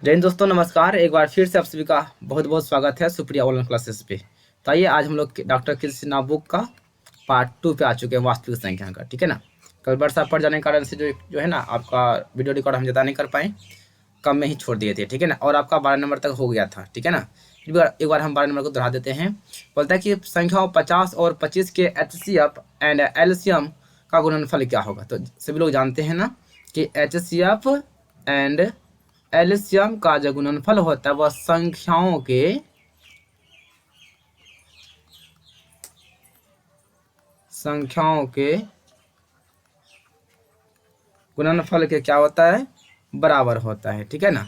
जय हिंद दोस्तों, नमस्कार। एक बार फिर से आप सभी का बहुत बहुत स्वागत है सुप्रिया ऑनलाइन क्लासेस पे। तो आइए, आज हम लोग डॉक्टर कृष्णा बुक का पार्ट 2 पे आ चुके हैं, वास्तविक संख्या का। ठीक है ना। कल वर्षा पड़ जाने के कारण से जो है ना, आपका वीडियो रिकॉर्ड हम ज़्यादा नहीं कर पाए, कम में ही छोड़ दिए थे। ठीक है ना। और आपका 12 नंबर तक हो गया था। ठीक है ना। एक बार हम 12 नंबर को दोहरा देते हैं। बोलता है कि संख्याओं 50 और 25 के HCF एंड एलसीएम का गुणनफल क्या होगा। तो सभी लोग जानते हैं ना कि HCF एंड एलसीएम का जो गुणनफल होता है वह संख्याओं के गुणनफल के क्या होता है, बराबर होता है। ठीक है ना।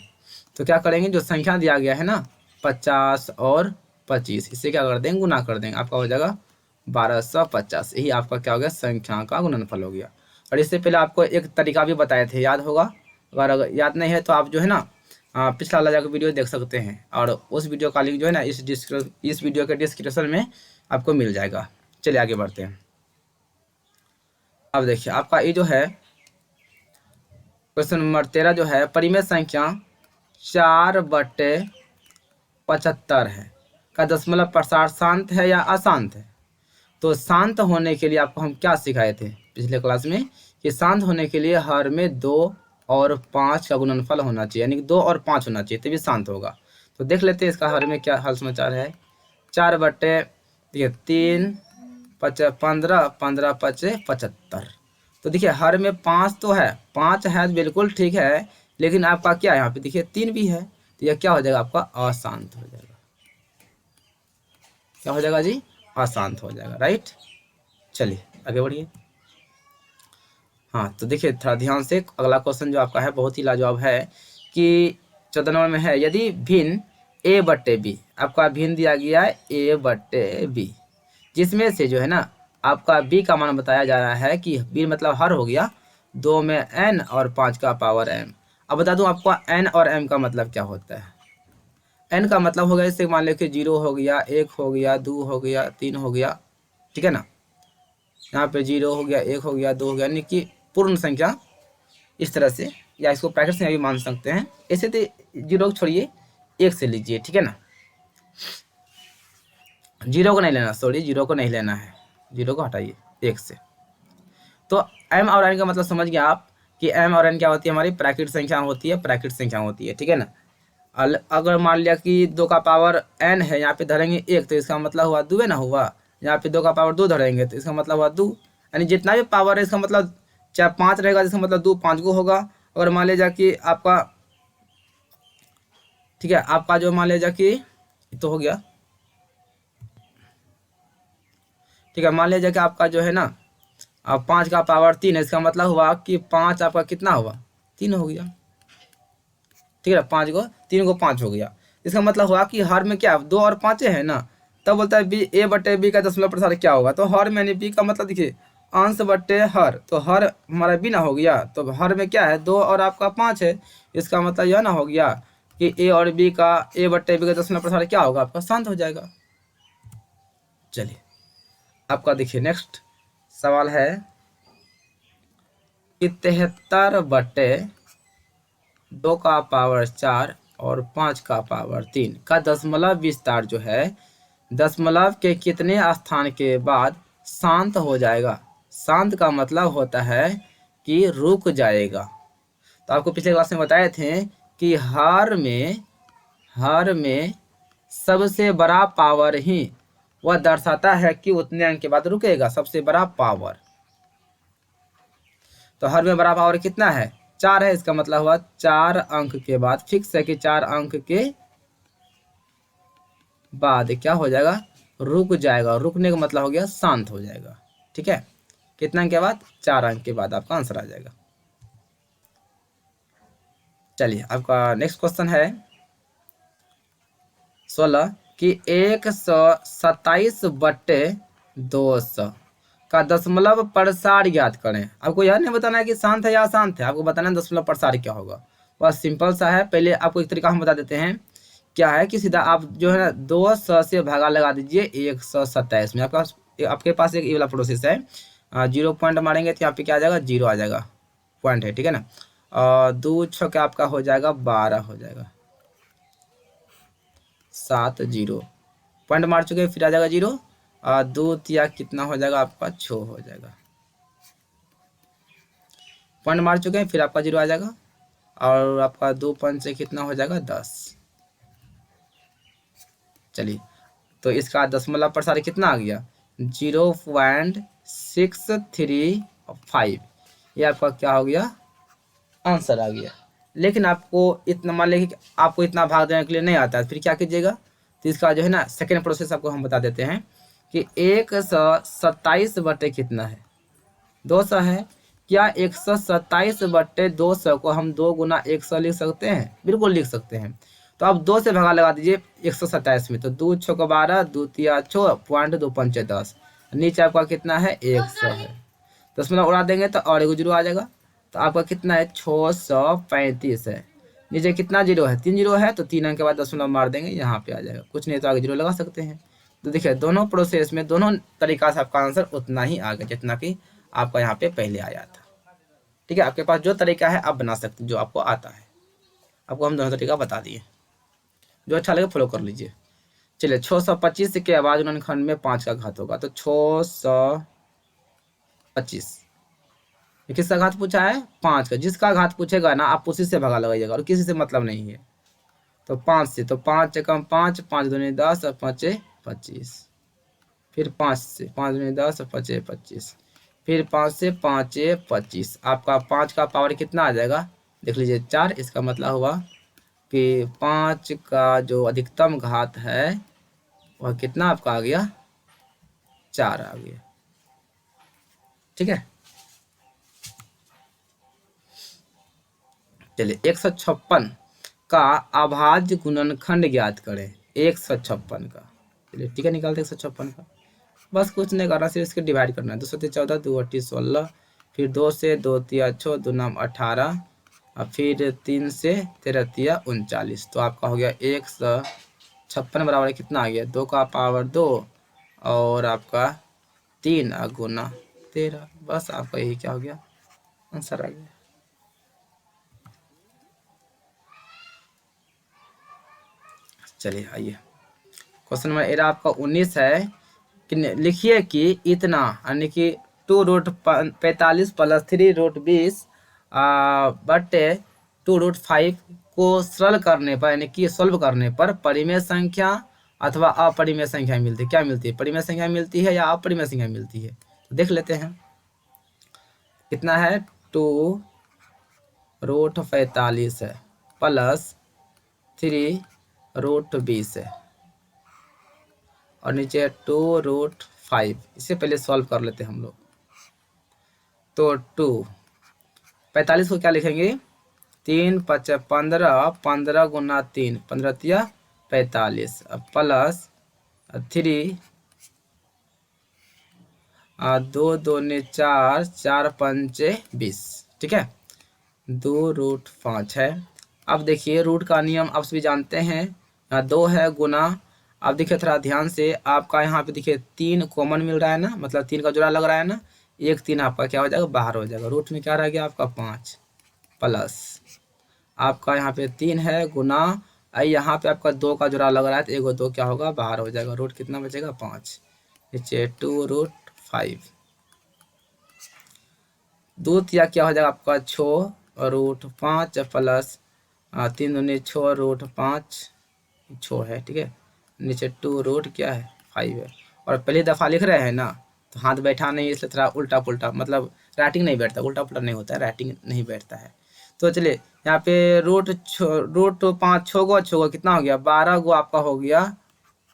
तो क्या करेंगे, जो संख्या दिया गया है ना 50 और 25, इसे क्या कर देंगे, गुना कर देंगे। आपका हो जाएगा 1250। यही आपका क्या हो गया, संख्या का गुणनफल हो गया। और इससे पहले आपको एक तरीका भी बताए थे, याद होगा। अगर याद नहीं है तो आप जो है ना पिछला वाला जाकर वीडियो देख सकते हैं, और उस वीडियो का लिंक जो है ना इस वीडियो के डिस्क्रिप्शन में आपको मिल जाएगा। चलिए आगे बढ़ते हैं। अब देखिए, आपका ये जो है क्वेश्चन नंबर 13 जो है, परिमेय संख्या 4/75 है का दशमलव प्रसार शांत है या अशांत है। तो शांत होने के लिए आपको हम क्या सिखाए थे पिछले क्लास में, कि शांत होने के लिए हर में 2 और 5 का गुणनफल होना चाहिए, यानी कि 2 और 5 होना चाहिए तभी शांत होगा। तो देख लेते हैं इसका हर में क्या हाल समाचार है। 4/3 15 15 पचे 75। तो देखिए हर में 5 तो है, 5 है बिल्कुल ठीक है, लेकिन आपका क्या है, यहाँ पे देखिए 3 भी है, तो यह क्या हो जाएगा, आपका अशांत हो जाएगा। क्या हो जाएगा जी, अशांत हो जाएगा। राइट। चलिए आगे बढ़िए। हाँ, तो देखिए थोड़ा ध्यान से, अगला क्वेश्चन जो आपका है बहुत ही लाजवाब है कि 14 नंबर में है, यदि भिन्न A/B, आपका भिन्न दिया गया है A/B, जिसमें से जो है ना आपका B का मान बताया जा रहा है कि B मतलब हर हो गया, 2 में N और 5 का पावर M। अब बता दूं आपको N और M का मतलब क्या होता है। N का मतलब हो गया, जैसे मान लो कि 0 हो गया, 1 हो गया, 2 हो गया, 3 हो गया। ठीक है ना। यहाँ पे 0 हो गया, 1 हो गया, 2 हो गया, यानी कि पूर्ण संख्या इस तरह से, या इसको ब्रैकेट से भी मान सकते हैं। ऐसे तो 0 को छोड़िए, 1 से लीजिए। ठीक है ना। 0 को नहीं लेना, सॉरी 0 को नहीं लेना है, 0 को हटाइए, 1 से। तो M और N का मतलब समझ गया आप कि M और N क्या होती है, हमारी प्राकृत संख्या होती है, प्राकृत संख्या होती है। ठीक है ना। अगर मान लिया कि 2 का पावर N है, यहाँ पे धरेंगे 1, तो इसका मतलब हुआ 2 ना हुआ। यहाँ पे 2 का पावर 2 धरेंगे तो इसका मतलब हुआ 2, यानी जितना भी पावर है इसका मतलब चाहे 5 रहेगा, इसका मतलब 2 5 को होगा। अगर मान लीजिए कि आपका, ठीक है, आपका जो मान लीजिए कि तो हो गया, ठीक है, मान लीजिए कि आपका जो है ना अब 5 का पावर 3 है, इसका मतलब हुआ कि 5 आपका कितना हुआ, 3 हो गया। ठीक है, 5 को 3 को 5 हो गया, इसका मतलब हुआ कि हर में क्या 2 और 5 है ना। तब बोलता है बी A/B का दशमलव प्रसार क्या होगा। तो हर में यानी बी का मतलब देखिए अंश बटे हर, तो हर हमारा बी ना हो गया, तो हर में क्या है 2 और आपका 5 है। इसका मतलब यह ना हो गया कि A/B का दशमलव प्रसार क्या होगा, आपका शांत हो जाएगा। चलिए आपका देखिए नेक्स्ट सवाल है कि 73/2 का पावर 4 और 5 का पावर 3 का दशमलव विस्तार जो है दशमलव के कितने स्थान के बाद शांत हो जाएगा। शांत का मतलब होता है कि रुक जाएगा। तो आपको पिछले क्लास में बताए थे कि हर में सबसे बड़ा पावर ही वह दर्शाता है कि उतने अंक के बाद रुकेगा, सबसे बड़ा पावर। तो हर में बड़ा पावर कितना है, 4 है, इसका मतलब हुआ 4 अंक के बाद, फिक्स है कि 4 अंक के बाद क्या हो जाएगा, रुक जाएगा। रुकने का मतलब हो गया शांत हो जाएगा। ठीक है, कितना अंक के बाद, 4 अंक के बाद आपका आंसर आ जाएगा। चलिए आपका नेक्स्ट क्वेश्चन है 16 कि 127/200 का दशमलव प्रसार ज्ञात करें। आपको यह नहीं बताना है कि शांत है या अशांत है, आपको बताना है दशमलव प्रसार क्या होगा। वह सिंपल सा है। पहले आपको एक तरीका हम बता देते हैं, क्या है कि सीधा आप जो है ना 200 से भागा लगा दीजिए 127 में। आपके पास एक ये वाला प्रोसेस है, 0 पॉइंट मारेंगे तो यहाँ पे क्या आ जाएगा, 0 आ जाएगा, पॉइंट है। ठीक है ना। 2 6 आपका हो जाएगा 12 हो जाएगा। 0 पॉइंट मार चुके, फिर आ जाएगा 0 और 2 तिया कितना हो जाएगा आपका 6 हो जाएगा। पॉइंट मार चुके हैं, फिर आपका 0 आ जाएगा और आपका 2 पंच से कितना हो जाएगा 10। चलिए तो इसका दशमलव प्रसार कितना आ गया 0.635। ये आपका क्या हो गया आंसर आ गया। लेकिन आपको इतना मान लीजिए आपको इतना भाग देने के लिए नहीं आता है, फिर क्या कीजिएगा, तो इसका जो है ना सेकेंड प्रोसेस आपको हम बता देते हैं कि 127 बटे कितना है 200 है। क्या 127/200 को हम 2 गुना 100 लिख सकते हैं? बिल्कुल लिख सकते हैं। तो आप 2 से भगा लगा दीजिए 127 में, तो 2 छः 12, 2 तिया 6, पॉइंट 2 पंचे 10, नीचे आपका कितना है 100 है। दशमलव उड़ा देंगे तो और एक 0 आ जाएगा, तो आपका कितना है 635 है। नीचे कितना 0 है 3 0 है, तो 3 अंक के बाद दशमलव मार देंगे, यहाँ पे आ जाएगा। कुछ नहीं तो आगे 0 लगा सकते हैं। तो देखिए दोनों प्रोसेस में दोनों तरीका से आपका आंसर उतना ही आ गया जितना कि आपका यहाँ पे पहले आया था। ठीक है, आपके पास जो तरीका है आप बना सकते हैं, जो आपको आता है। आपको हम दोनों तरीका बता दिए, जो अच्छा लगे फॉलो कर लीजिए। चलिए 625 के आवाज खंड में 5 का घात होगा, तो 625 किसका घात पूछा है 5 का। जिसका घात पूछेगा ना आप उसी से भगा लगाइएगा और किसी से मतलब नहीं है। तो 5 से, तो 5 कम 5, 5 दूनी 10 और 5 25, फिर 5 से 5 दूनी 10 और 5 25, फिर 5 से 5 25। आपका 5 का पावर कितना आ जाएगा देख लीजिए 4। इसका मतलब हुआ कि 5 का जो अधिकतम घात है वह कितना आपका आ गया 4 आ गया। ठीक है, चलिए 156 का अभाज्य गुणनखंड ज्ञात करें। 156 का, चलिए ठीक है निकालते 156 का। बस कुछ नहीं करना, सिर्फ इसके डिवाइड करना है। 2 से 14, 2 8 16, फिर 2 से 2 तिया 6, 2 9 18, और फिर 3 से 13 तिया 39। तो आपका हो गया 156 बराबर कितना आ गया 2 का पावर 2 और आपका 3 गुना 13। बस आपका यही क्या हो गया आंसर आ गया। चलिए आइए क्वेश्चन नंबर 11 आपका 19 है कि लिखिए कि इतना यानी कि 2√45 + 3√20 बटे 2√5 को सरल करने पर यानी कि सोल्व करने पर परिमेय संख्या अथवा अपरिमेय संख्या मिलती है। क्या मिलती है, परिमेय संख्या मिलती है या अपरिमेय संख्या मिलती है? तो देख लेते हैं कितना है 2√45 है प्लस 3√20 है और नीचे 2√5। इससे पहले सॉल्व कर लेते हैं हम लोग। तो 45 को क्या लिखेंगे 3 5 15, 15 गुना 3 15 तिया 45 प्लस 3 2 2 4 4 5 20। ठीक है, 2√5 है। अब देखिए रूट का नियम आप सभी जानते हैं, 2 है गुना। अब देखिए थोड़ा ध्यान से, आपका यहाँ पे देखिए 3 कॉमन मिल रहा है ना, मतलब 3 का जोड़ा लग रहा है ना, 1 3 आपका क्या हो जाएगा बाहर हो जाएगा। रूट में क्या रह गया आपका 5 प्लस आपका यहाँ पे 3 है गुना, यहाँ पे आपका 2 का जोड़ा लग रहा है तो 1 2 क्या होगा बाहर हो जाएगा। रूट कितना बचेगा 5, नीचे 2√5। 2 तिया क्या हो जाएगा आपका 6√5 प्लस 3 दूनी 6√5 6 है। ठीक है, नीचे 2 क्या है 5 है। और पहली दफ़ा लिख रहे हैं ना तो हाथ बैठा नहीं, इसलिए थोड़ा उल्टा पुल्टा, मतलब राइटिंग नहीं बैठता, उल्टा पुल्टा नहीं होता है, राइटिंग नहीं बैठता है। तो चलिए यहाँ पे √5 6 कितना हो गया 12 गो आपका हो गया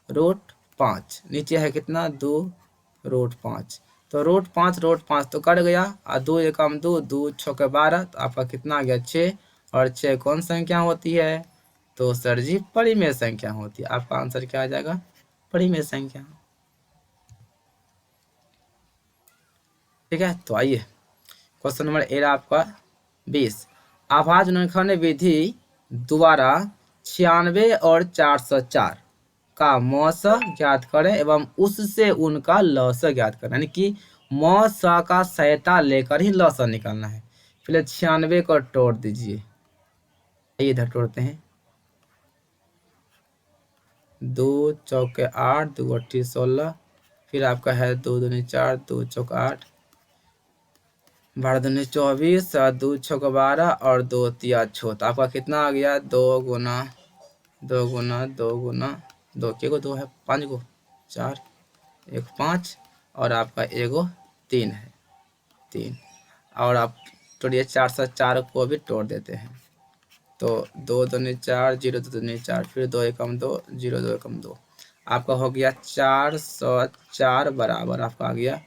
√5। नीचे है कितना 2√5, तो √5 तो कट गया और 2 एकम 2 2 6 के 12, तो आपका कितना आ गया 6। और 6 कौन संख्या होती है तो सर जी परिमेय संख्या होती है। आपका आंसर क्या आ जाएगा परिमेय संख्या। ठीक है, तो आइए क्वेश्चन नंबर 11 आपका 20, अभाज्य गुणनखंड विधि द्वारा 96 और 404 का मौस ज्ञात करें एवं उससे उनका लस ज्ञात करें। यानी कि मौस का सहायता लेकर ही लस निकालना है। पहले 96 को तोड़ दीजिए, इधर तोड़ते हैं 2 चौके 8, 2 अट्ठी 16, फिर आपका है 2 दूनी 4, 2 चौक 8, 12 दूनी 24, 2 छौक 12 और 2 तिया 6। तो आपका कितना आ गया? 2 गुना 2 गुना 2 गुना 2 के गो 2 है, 5 गो 4, 1 5 और आपका एगो 3 है 3। और आप तोड़िए 4 से 4 को भी तोड़ देते हैं। तो 2 दूनी 4, 0 2 दूनी 4, फिर 2 एकम 2, 0 2 एकम 2, आपका हो गया 404 बराबर आपका आ गया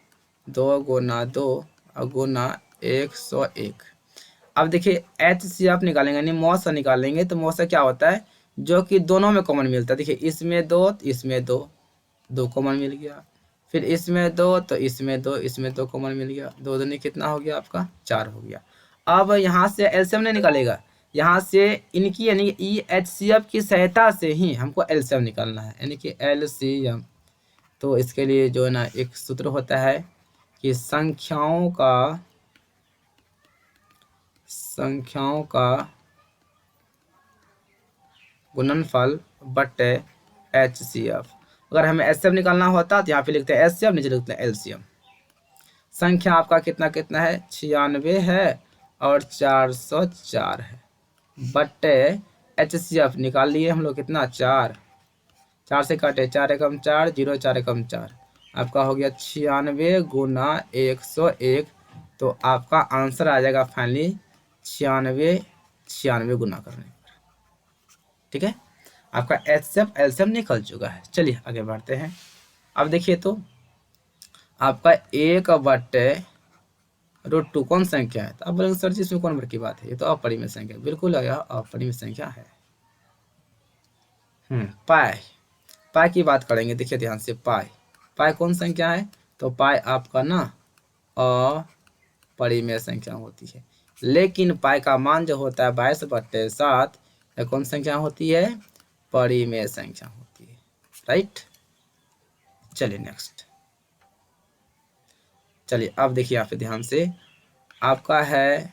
2 गुना 2 और गुना 101। अब देखिए HCF निकालेंगे यानी मौसा निकालेंगे तो मौसा क्या होता है? जो कि दोनों में कॉमन मिलता है। देखिए इसमें 2, इसमें 2, 2 कॉमन मिल गया, फिर इसमें 2 तो इसमें 2, इसमें 2 कॉमन मिल गया, 2 दूनी कितना हो गया आपका? 4 हो गया। अब यहाँ से एलसीएम नहीं निकालेगा, यहाँ से इनकी यानी HCF की सहायता से ही हमको एलसीएम निकालना है, यानी कि एलसीएम। तो इसके लिए जो है ना एक सूत्र होता है कि संख्याओं का गुणनफल बटे HCF। अगर हमें HCF निकालना होता तो यहाँ पे लिखते हैं HCF, नीचे लिखते हैं एलसीएम। संख्या आपका कितना कितना है? 96 है और 404 है बटे HCF निकाल लिए हम लोग कितना? 4, 4 से काटे 4 एकम 4, 0 4 एकम 4, आपका हो गया 96 गुना 101। तो आपका आंसर आ जाएगा फाइनली 96 गुना करने पर। ठीक है, आपका HCF एलसीएम निकल चुका है। चलिए आगे बढ़ते हैं। अब देखिए तो आपका 1 बटे √2 कौन संख्या है? तो आप बोलेंगे सर जी इसमें कौन नंबर की बात है, ये तो अपरिमेय संख्या। बिल्कुल यह अपरिमेय संख्या है। पाई, पाई की बात करेंगे। देखिए ध्यान से, पाई पाई कौन संख्या है? तो पाई आपका ना अपरिमेय संख्या होती है, लेकिन पाई का मान जो होता है 22/7, यह कौन संख्या होती है? परिमेय संख्या होती है। राइट, चलिए नेक्स्ट। चलिए अब देखिए यहाँ पे ध्यान से, आपका है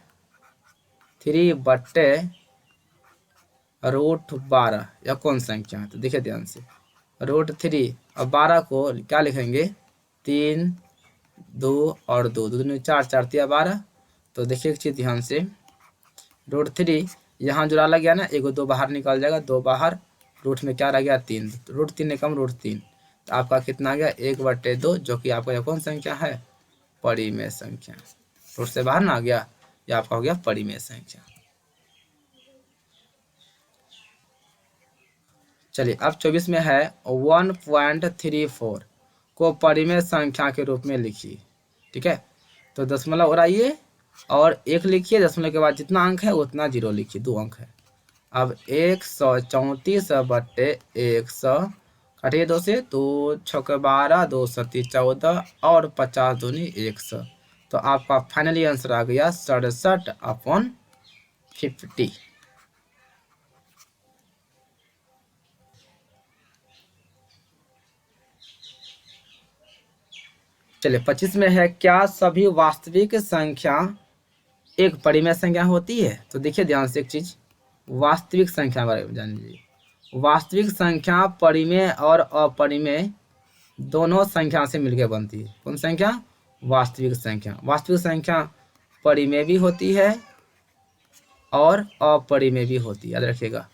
3/√12, यह कौन संख्या है? तो देखिए ध्यान से, √3 और 12 को क्या लिखेंगे? 3 2 और 2 2 दूनी 4, 4 तिया 12। तो देखिए एक चीज ध्यान से, √3 यहाँ जो डाला गया ना, एगो 2 बाहर निकल जाएगा, 2 बाहर, रूट में क्या रह गया? 3, √3 कम √3, तो आपका कितना आ गया? 1/2, जो कि आपका यह कौन संख्या है? परिमेय संख्या। रूट से बाहर ना आ गया, यह आपका हो गया परिमेय संख्या। चलिए अब 24 में है 1.34 को परिमेय संख्या के रूप में लिखिए। ठीक है, तो दशमलव उड़ाइए और 1 लिखिए, दशमलव के बाद जितना अंक है उतना 0 लिखिए, 2 अंक है। अब 134 बटे 100 काटिए 2 से, 2 छक्के 12, 2 सत्ती 14 और 50 दूनी 100। तो आपका फाइनली आंसर आ गया 67/50। चलिए 25 में है, क्या सभी वास्तविक संख्या एक परिमेय संख्या होती है? तो देखिए ध्यान से एक चीज, वास्तविक संख्या बारे में जान लीजिए। वास्तविक संख्या परिमेय और अपरिमेय दोनों संख्या से मिलकर बनती है। कौन संख्या? वास्तविक संख्या। वास्तविक संख्या परिमेय भी होती है और अपरिमेय भी होती है, याद रखिएगा।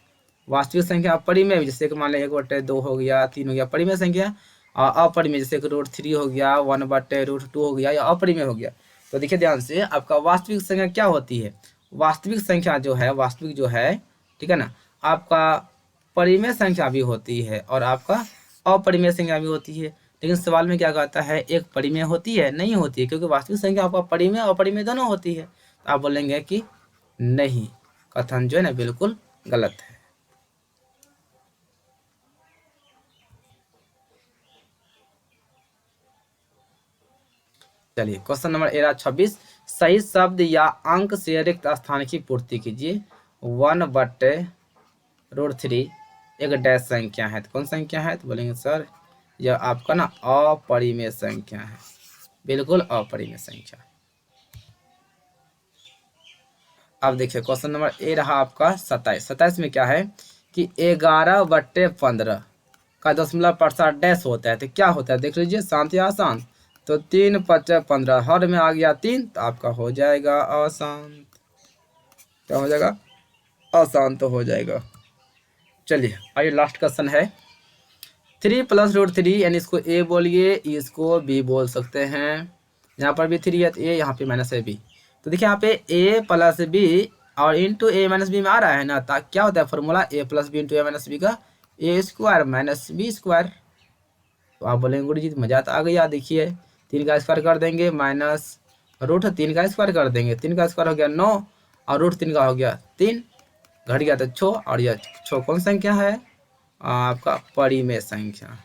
वास्तविक संख्या परिमेय भी, जैसे कि मान लिया 1/2 हो गया, 3 हो गया, परिमेय संख्या। और अपरिमेय जैसे कि √3 हो गया, 1/√2 हो गया, या अपरिमेय हो गया। तो देखिए ध्यान से, आपका वास्तविक संख्या क्या होती है? वास्तविक संख्या जो है, वास्तविक जो है, ठीक है ना, आपका परिमेय संख्या भी होती है और आपका अपरिमेय संख्या भी होती है। लेकिन सवाल में क्या कहता है? एक परिमेय होती है? नहीं होती है, क्योंकि वास्तविक संख्या आपका परिमेय और अपरिमेय दोनों होती है। तो आप बोलेंगे कि नहीं, कथन जो है ना बिल्कुल गलत है। चलिए क्वेश्चन नंबर 26, सही शब्द या अंक से रिक्त स्थान की पूर्ति कीजिए। 1/√3 एक डैश संख्या है, तो कौन संख्या है? तो बोलेंगे सर यह आपका ना अपरिमेय संख्या है, बिल्कुल अपरिमेय संख्या। अब देखिए क्वेश्चन नंबर ए रहा आपका 27। 27 में क्या है कि 11/15 का दशमलव पश्चात डैश होता है तो क्या होता है देख लीजिए, शांत या अशांत। तो 3 5 15, हर में आ गया 3 तो आपका हो जाएगा अशांत। क्या हो जाएगा? अशांत हो जाएगा। चलिए आइए लास्ट क्वेश्चन है 3 + √3, यानी इसको ए बोलिए, इसको बी बोल सकते हैं। यहाँ पर भी 3 है तो ए, यहाँ पे माइनस है बी। तो देखिए यहाँ पे a + b और इंटू a - b में आ रहा है ना, तो क्या होता है formula a + b into a - b का a² - b²। तो आप बोलेंगे गुरु जी मजा तो आ गया, देखिए 3 का स्क्वायर कर देंगे माइनस √3 का स्क्वायर कर देंगे, 3 का स्क्वायर हो गया 9 और √3 का हो गया 3, घट गया तो 6, और यह 6 कौन संख्या है? आपका परिमेय संख्या।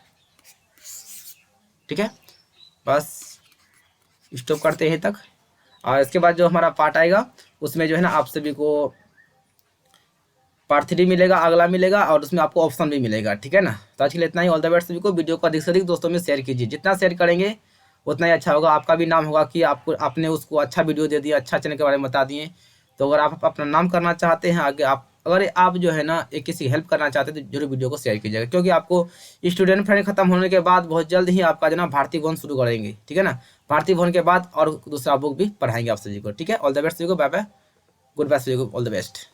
ठीक है, बस स्टॉप करते हैं तक। और इसके बाद जो हमारा पार्ट आएगा उसमें जो है ना आप सभी को पार्ट 3 मिलेगा, अगला मिलेगा, और उसमें आपको ऑप्शन भी मिलेगा। ठीक है ना, तो आज के लिए इतना ही। ऑल द बेस्ट सभी को। वीडियो को अधिक से अधिक दोस्तों में शेयर कीजिए, जितना शेयर करेंगे उतना ही अच्छा होगा, आपका भी नाम होगा कि आपको आपने उसको अच्छा वीडियो दे दिया, अच्छा चैनल के बारे में बता दिए। तो अगर आप अपना नाम करना चाहते हैं आगे, आप अगर आप जो है ना एक किसी हेल्प करना चाहते हैं तो जरूर वीडियो को शेयर कीजिएगा, क्योंकि आपको स्टूडेंट फ्रेंड खत्म होने के बाद बहुत जल्द ही आपका जो ना भारतीय भवन शुरू करेंगे। ठीक है ना, भारतीय भवन के बाद और दूसरा बुक भी पढ़ाएंगे आप सभी को। ठीक है, ऑल द बेस्ट सभी को, बाय बाय, गुड बाय सभी को, ऑल द बेस्ट।